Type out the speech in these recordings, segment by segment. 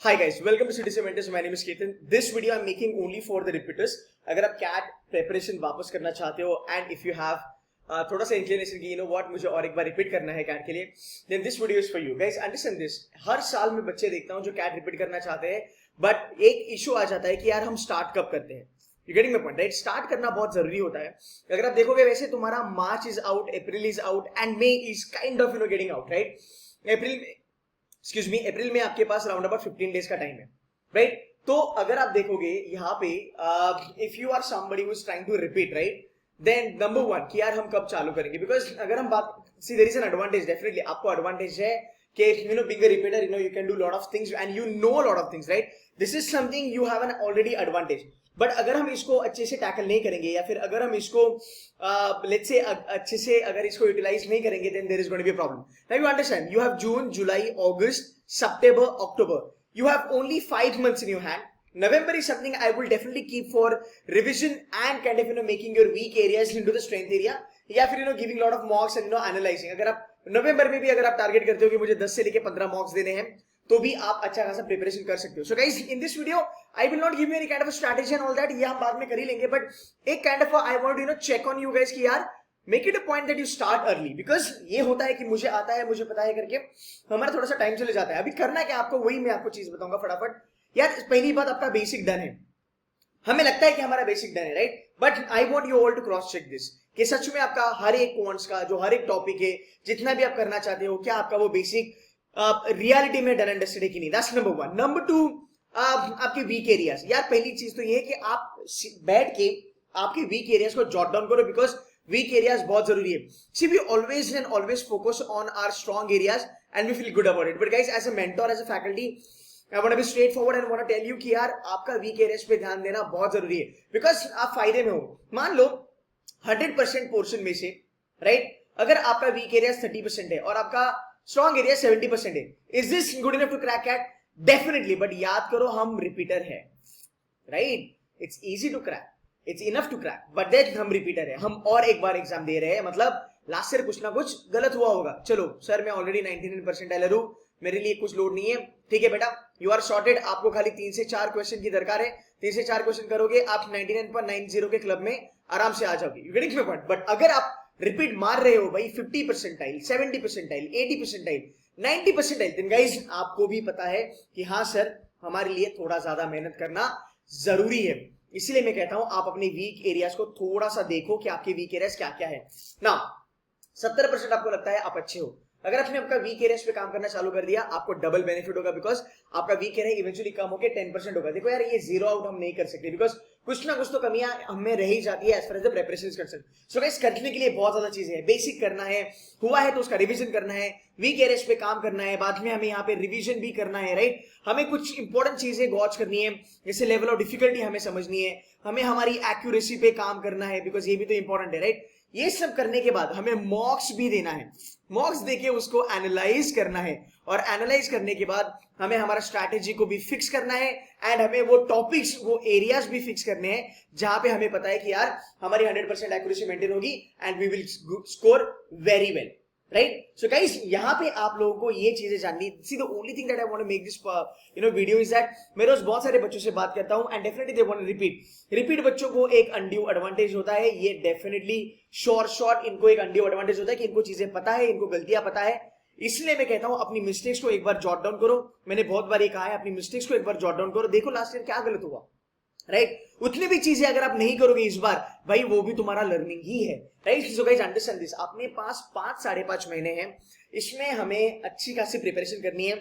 Hi guys, welcome to Citizen Mentors. My name is Ketan. This video I'm making only for the repeaters. अगर आप CAT preparation वापस करना चाहते हो and if you have थोड़ा सा inclination कि you know what मुझे और एक बार repeat करना है CAT के लिए, then this video is for you. Guys, understand this. हर साल मैं बच्चे देखता हूँ जो CAT repeat करना चाहते हैं, but एक issue आ जाता है कि यार हम start कब करते हैं. You getting my point, right? Start करना बहुत जरूरी होता है. अगर आप देखोगे वैसे तुम्हारा March is out, April is out and May is kind of getting out, right? अप्रैल में आपके पास राउंड अबाउट 15 डेज का टाइम है, राइट? तो अगर आप देखोगे यहाँ पे if you are somebody who is trying to repeat, right, then number one कि यार हम कब चालू करेंगे, बिकॉज अगर हम बात see there is an advantage, definitely आपको एडवांटेज है कि you know being a repeater you can do lot of things and you know lot of things, right? This is something you have an already advantage. But अगर हम इसको अच्छे से tackle नहीं करेंगे या फिर अगर हम इसको लेट्स से अच्छे से अगर इसको यूटिलाइज नहीं करेंगे, then there is going to be a problem. Now you understand, you have June, July, August, September, October. You have only 5 months in your hand. November is something I will definitely keep for revision and kind of making your weak areas into the strength area. या फिर giving lot of mocks and analyzing. अगर आप नवंबर में भी अगर आप target करते हो कि मुझे 10 से लेके 15 मॉक्स देने हैं, तो भी आप अच्छा खासा प्रिपरेशन कर सकते हो. So guys, in this video, I will not give you any kind of a strategy and all that. ये हम बाद में कर ही लेंगे, but एक kind of I want to check on you guys कि यार make it a point that you start early, because ये होता है कि मुझे आता है, मुझे पता है करके हमारा थोड़ा सा टाइम चले जाता है. अभी करना क्या आपको, वही मैं आपको चीज बताऊंगा फटाफट. यार पहली बात, आपका बेसिक डन है. हमें लगता है कि हमारा बेसिक डन है, right? But I want you all to cross check this कि सच में आपका हर एक क्वांट्स का जो हर एक टॉपिक है, जितना भी आप करना चाहते हो, क्या आपका वो बेसिक रियलिटी में डन अंडरस्टैंड है कि नहीं. That's number one. Number two, आपके वीक एरियाज. यार पहली चीज तो ये है कि आप बैठ के आपके वीक एरियाज को जॉट डाउन करो, बिकॉज weak areas बहुत जरूरी है. See, we always and always focus on our strong areas and we feel good about it. But guys, as a mentor, as a faculty, I want to be straightforward and want to tell you कि यार आपका weak areas पे ध्यान देना बहुत जरूरी है, because आप फायदे में हो. मान लो 100% पोर्शन में से, राइट, अगर आपका weak areas 30% है और आपका strong area 70% है, is this good enough to crack at? Definitely. but याद करो हम रिपीटर है, right? It's easy to crack, It's enough to crack, but then हम रिपीटर है, हम और एक बार एग्जाम दे रहे हैं, मतलब लास्ट ईयर कुछ ना कुछ गलत हुआ होगा. चलो सर, मैं ऑलरेडी 99% हूं, मेरे लिए कुछ लोड नहीं है, ठीक है बेटा, यू आर सॉर्टेड. आपको खाली 3 से 4 क्वेश्चन की दरकार है. 3 से 4 क्वेश्चन करोगे, आप 99.90 के क्लब में आराम से आ जाओगे. You getting my point? But अगर आप रिपीट मार रहे हो भाई 50%, 70%, 80%, 90%, देन गाइस आपको भी पता है कि हाँ सर, हमारे लिए थोड़ा ज्यादा मेहनत करना जरूरी है. इसलिए मैं कहता हूं आप अपने वीक एरियाज को थोड़ा सा देखो कि आपके वीक एरियाज क्या क्या है. ना 70% आपको लगता है आप अच्छे हो, अगर आपने आपका वीक एरियाज पे काम करना चालू कर दिया, आपको डबल बेनिफिट होगा, बिकॉज आपका वीक एरिया इवेंचुअली कम होकर 10% होगा. देखो यार, ये जीरो आउट हम नहीं कर सकते, बिकॉज कुछ ना कुछ तो कमियां हमें रह ही जाती है as far as the preparation is concern. So guys, करने के लिए बहुत ज्यादा चीजें हैं. बेसिक करना है, हुआ है तो उसका रिवीजन करना है, वीक एरियाज पे काम करना है, बाद में हमें यहाँ पे रिवीजन भी करना है, राइट? हमें कुछ इंपॉर्टेंट चीजें गॉच करनी है, जैसे लेवल ऑफ डिफिकल्टी हमें समझनी है, हमें हमारी एक्यूरेसी पे काम करना है, बिकॉज ये भी तो इंपॉर्टेंट है, राइट? ये सब करने के बाद हमें मॉक्स भी देना है, मॉक्स देके उसको एनालाइज करना है, और एनालाइज करने के बाद हमें हमारा स्ट्रैटेजी को भी फिक्स करना है, एंड हमें वो टॉपिक्स, वो एरियाज भी फिक्स करने हैं जहां पे हमें पता है कि यार हमारी 100% एक्यूरेसी मेंटेन होगी and we will score very well, right? So guys, यहाँ पे आप लोगों को ये चीजें जाननी. See the only thing that I want to make this video is that मैं रोज बहुत सारे बच्चों से बात करता हूं and definitely they want to repeat बच्चों को एक अनड्यू एडवांटेज होता है. ये डेफिनेटली शॉर्ट इनको एक अनड्यू एडवांटेज होता है कि इनको चीजें पता है, इनको गलतियां पता है. इसलिए मैं कहता हूं अपनी मिस्टेक्स को एक बार जॉट डाउन करो. मैंने बहुत बार ये कहा है, अपनी मिस्टेक्स को एक बार जॉट डाउन करो, देखो लास्ट ईयर क्या गलत हुआ, राइट? उतनी भी चीजें अगर आप नहीं करोगे इस बार, भाई वो भी तुम्हारा लर्निंग ही है, right? So guys, understand this. अपने पास 5-5.5 महीने हैं, इसमें हमें अच्छी खासी प्रिपरेशन करनी है.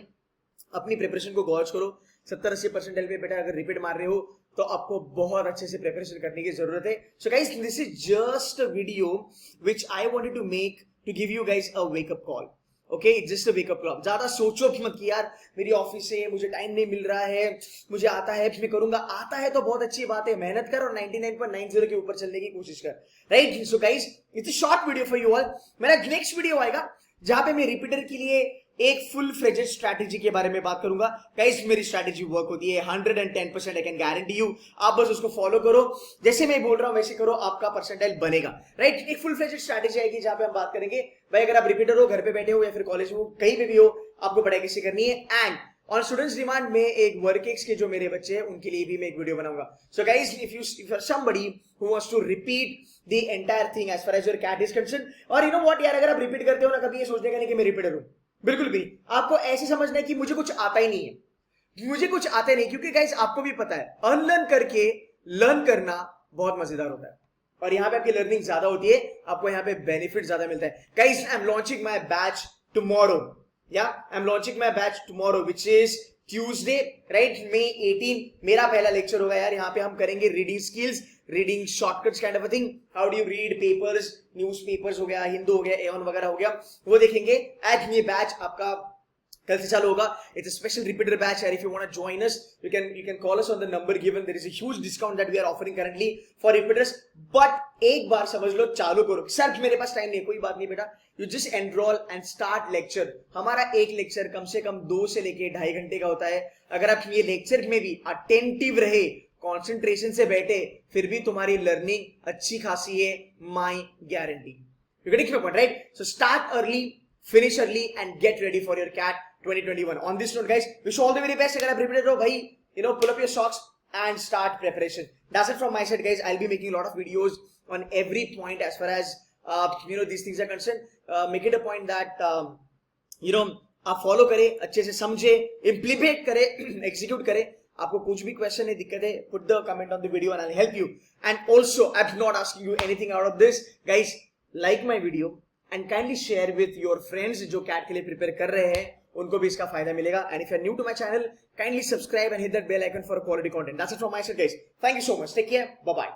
अपनी प्रिपरेशन को गॉच करो. 70-80% पे बेटा अगर रिपीट मार रहे हो तो आपको बहुत अच्छे से प्रिपरेशन करने की जरूरत है. So guys, this is just a video which I wanted to make to give you guys a wake up call. Okay, just wake up call. ज्यादा सोचो मत कि यार मेरी ऑफिस से मुझे टाइम नहीं मिल रहा है, मुझे आता है मैं करूंगा. आता है तो बहुत अच्छी बात है, मेहनत कर और 99.90 के ऊपर चलने की कोशिश कर, right? So guys, it's a short video for you all. मेरा नेक्स्ट वीडियो आएगा जहां पे मैं रिपीटर के लिए एक फुल फ्लेजेड स्ट्रैटेजी के बारे में बात करूंगा. गाइस, मेरी स्ट्रैटेजी वर्क होती है 110%, आई कैन गारंटी यू. आप बस उसको फॉलो करो, जैसे मैं बोल रहा हूं वैसे करो, आपका परसेंटाइल बनेगा, राइट? एक फुल फ्लेजेड स्ट्रैटेजी आएगी जहां पे हम बात करेंगे भाई अगर आप रिपीटर हो, घर पे बैठे हो या फिर कॉलेज में हो, कहीं पे भी हो, आपको पढ़ाई कैसे करनी है एंड ऑन स्टूडेंट्स डिमांड में एक वर्केक्स के जो मेरे बच्चे हैं उनके लिए भी मैं एक वीडियो बनाऊंगा. So guys, if you are somebody who wants to repeat the entire thing as far as your CAT is concern, और यू नो व्हाट यार, अगर आप रिपीट करते हो ना, कभी ये सोचने का नहीं कि मैं रिपीटर हूं, बिल्कुल भी. आपको ऐसे समझना है कि मुझे कुछ आता ही नहीं है, मुझे कुछ आता ही नहीं, क्योंकि गाइस आपको भी पता है अनलर्न करके लर्न करना बहुत मजेदार होता है, और यहाँ पे आपकी लर्निंग ज्यादा होती है, आपको यहाँ पे बेनिफिट ज्यादा मिलता है. Guys, I am launching my batch tomorrow. I am launching my batch tomorrow which is Tuesday, right, May 18. मेरा पहला लेक्चर होगा यार. यहाँ पे हम करेंगे reading skills, reading shortcuts kind of a thing. How do you read papers, newspapers हो गया, हिंदू हो गया, एवन वगैरह हो गया, वो देखेंगे. एट ये बैच आपका कल से चालू होगा. It's a special repeater batch यार. If you want to join us, you can call us on the number given. There is a huge discount that we are offering currently for repeaters. But एक बार समझ लो, चालू करो. Sir मेरे पास time नहीं है, कोई बात नहीं बेटा, you just enrol and start lecture. हमारा एक लेक्चर कम से कम 2 से लेके 2.5 घंटे का होता है. अगर आप ये लेक्चर में भी अटेंटिव रहे, कॉन्सेंट्रेशन से बैठे, फिर भी तुम्हारी लर्निंग अच्छी खासी है, my guarantee. You getting my point, right? So start early, finish early and get ready for your CAT 2021. On this note guys, wish you all the very best. अगर आप prepared हो भाई, you know, pull up your socks and start preparation. That's it from my side guys. I'll be making a lot of videos on every point as far as you know these things are concerned. Make it a point that you know आप follow करें, अच्छे से समझे, implement करें, execute करें. आपको कुछ भी क्वेश्चन है, दिक्कत है, put the comment on the video and I'll help you. And also I'm not asking you anything out of this guys. Like my video and kindly share with your friends जो cat के लिए prepare कर रहे हैं, उनको भी इसका फायदा मिलेगा. And if you're new to my channel, kindly subscribe and hit that bell icon for quality content. That's it from my side guys. Thank you so much. Take care. Bye bye.